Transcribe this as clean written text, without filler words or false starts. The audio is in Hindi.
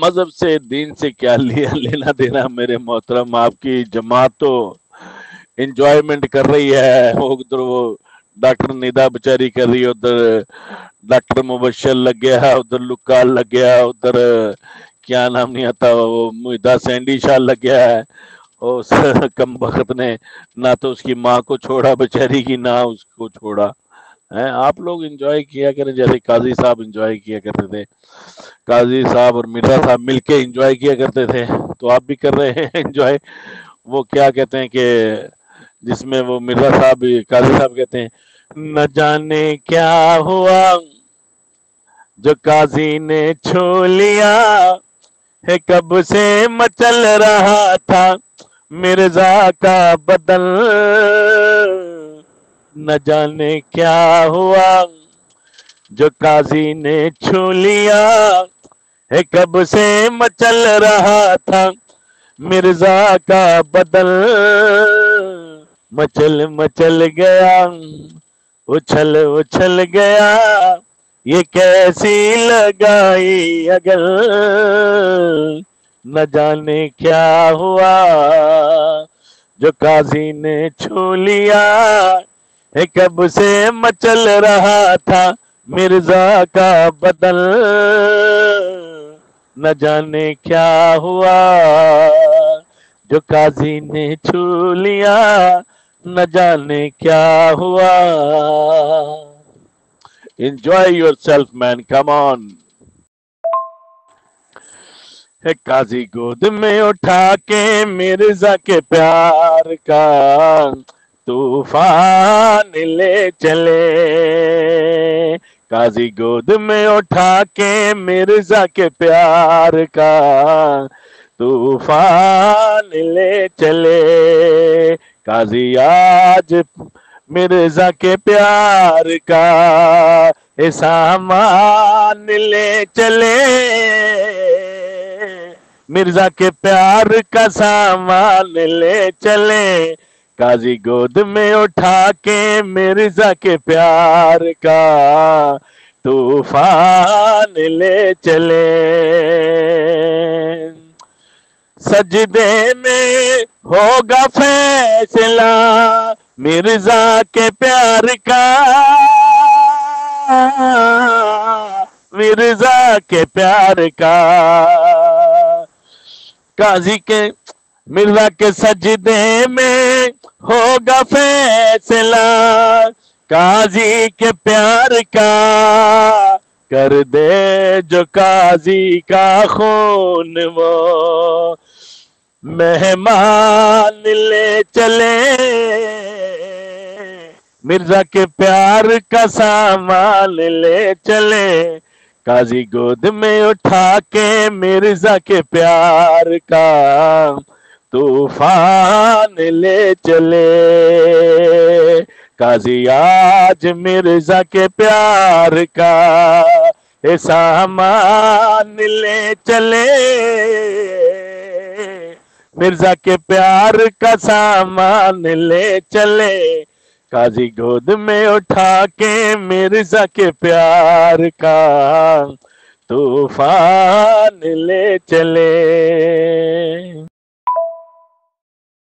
मजहब से दीन से क्या लिया लेना देना मेरे मोहतरम। आपकी जमात तो इंजॉयमेंट कर रही है, वो उधर वो डॉक्टर निदा बेचारी कर रही है, उधर डॉक्टर मुबशर लग गया, उधर लुक्का लग गया, उधर क्या नाम नहीं आता वो मुहिदा सैंडी शाह लग गया है। उस कम वक्त ने ना तो उसकी माँ को छोड़ा बेचारी की, ना उसको छोड़ा है। आप लोग एंजॉय किया करें जैसे काजी साहब एंजॉय किया करते थे। काजी साहब और मिर्जा साहब मिलके एंजॉय किया करते थे, तो आप भी कर रहे हैं एंजॉय। वो क्या कहते हैं कि जिसमें वो मिर्जा साहब काजी साहब कहते हैं, न जाने क्या हुआ जो काजी ने छू लिया है, कब से मचल रहा था मिर्जा का बदन। न जाने क्या हुआ जो काजी ने छू लिया है, कब से मचल रहा था मिर्जा का बदन। मचल मचल गया, उछल उछल गया, ये कैसी लगाई अगल। न जाने क्या हुआ जो काजी ने छू लिया है, कब से मचल रहा था मिर्जा का बदल। न जाने क्या हुआ जो काजी ने छू लिया, न जाने क्या हुआ। Enjoy yourself, man. Come on. है काजी गोद में उठा के मिर्जा के प्यार का तूफान ले चले। काजी गोद में उठा के मिर्जा के प्यार का तूफान ले चले। काजी आज मिर्जा के प्यार का सामान ले चले। मिर्जा के प्यार का सामान ले चले। काजी गोद में उठा के मिर्जा के प्यार का तूफान ले चले। सजदे में होगा फैसला मिर्जा के प्यार का। मिर्जा के प्यार का काजी के मिर्जा के सजदे में होगा फैसला। काजी के प्यार का कर दे जो काजी का खून वो मेहमान ले चले। मिर्जा के प्यार का सामान ले चले। काजी गोद में उठा के मिर्जा के प्यार का तूफान ले चले। काजी आज मिर्जा के प्यार का सामान ले चले। मिर्जा के प्यार का सामान ले चले। काजी गोद में उठा के मिर्जा के प्यार का तूफान ले चले।